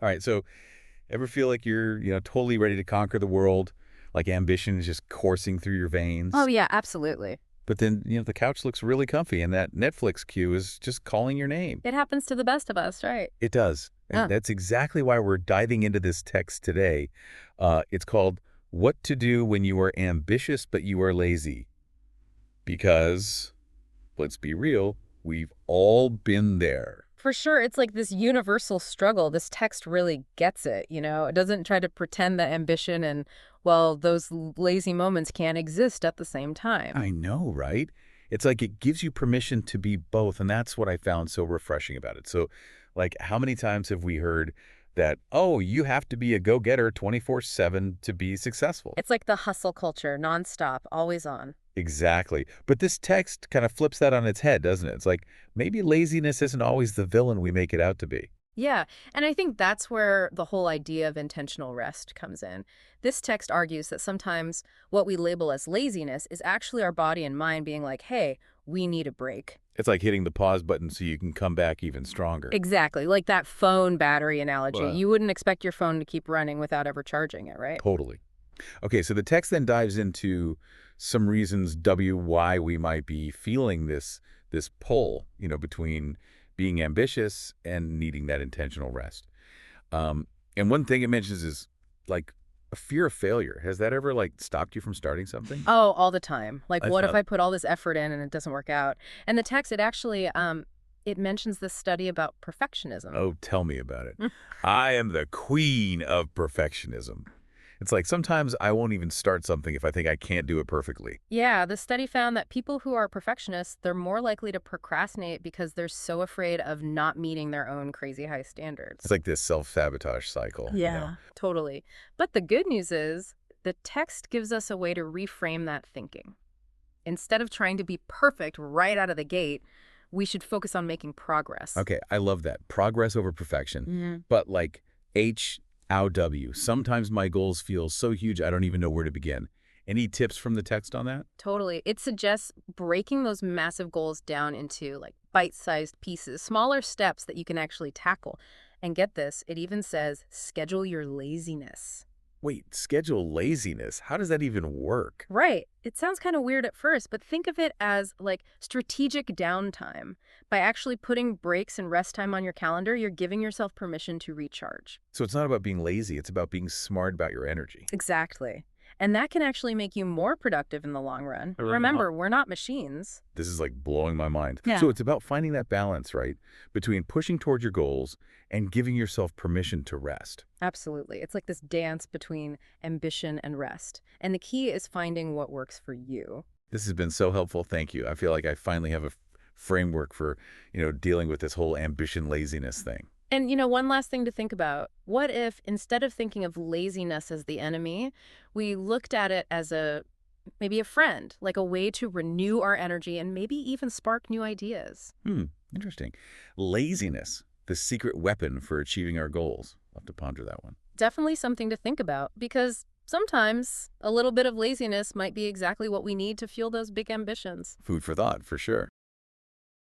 All right, so ever feel like you're, totally ready to conquer the world, like ambition is just coursing through your Oh, veins? yeah, absolutely. But then, the couch looks really comfy and that Netflix queue is just calling your name. It happens to the best of us, right? It does. And Yeah. that's exactly why we're diving into this text today. It's called What to Do When You Are Ambitious But You Are Lazy. Because, let's be real, we've all been there. For sure, it's like this universal struggle. This text really gets it, you know? It doesn't try to pretend that ambition and, well, those lazy moments can't exist at the same time. I know, right? It's like it gives you permission to be both, and that's what I found so refreshing about it. So, like, how many times have we heard that, oh, you have to be a go-getter 24/7 to be successful? It's like the hustle culture, nonstop, always on. Exactly. But this text kind of flips that on its head, doesn't it? It's like maybe laziness isn't always the villain we make it out to be. Yeah, and I think that's where the whole idea of intentional rest comes in. This text argues that sometimes what we label as laziness is actually our body and mind being like, hey, we need a break. It's like hitting the pause button so you can come back even stronger. Exactly, like that phone battery analogy. Wow. You wouldn't expect your phone to keep running without ever charging it, right? Totally. Okay, so the text then dives into some reasons why we might be feeling this pull, between being ambitious and needing that intentional rest. And one thing it mentions is like a fear of failure. Has that ever like stopped you from starting something? Oh, all the time. Like, I what if thought, I put all this effort in and it doesn't work out? And the text, it actually, it mentions this study about perfectionism. oh, tell me about it. I am the queen of perfectionism. It's like sometimes I won't even start something if I think I can't do it perfectly. Yeah, the study found that people who are perfectionists, they're more likely to procrastinate because they're so afraid of not meeting their own crazy high It's standards. like this self-sabotage cycle. Yeah. Totally. But the good news is the text gives us a way to reframe that thinking. Instead of trying to be perfect right out of the gate, we should focus on making progress. Okay, I love that. Progress over perfection. Mhm. But like HOW, sometimes my goals feel so huge I don't even know where to begin. Any tips from the text on that? Totally. It suggests breaking those massive goals down into like bite-sized pieces, smaller steps that you can actually tackle. And get this, it even says schedule your laziness. Wait, schedule laziness. How does that even work? Right. It sounds kind of weird at first, but think of it as like strategic downtime. By actually putting breaks and rest time on your calendar, you're giving yourself permission to recharge. So it's not about being lazy, it's about being smart about your energy. Exactly. And that can actually make you more productive in the long run. Remember, we're not machines. This is like blowing my mind. Yeah. So it's about finding that balance, right? Between pushing towards your goals and giving yourself permission to rest. Absolutely. It's like this dance between ambition and rest. And the key is finding what works for you. This has been so helpful. Thank you. I feel like I finally have a framework for, dealing with this whole ambition laziness thing. And, one last thing to think about. What if instead of thinking of laziness as the enemy, we looked at it as maybe a friend, like a way to renew our energy and maybe even spark new ideas? Hmm, interesting. Laziness, the secret weapon for achieving our goals. I'll have to ponder that one. Definitely something to think about because sometimes a little bit of laziness might be exactly what we need to fuel those big ambitions. Food for thought, for sure.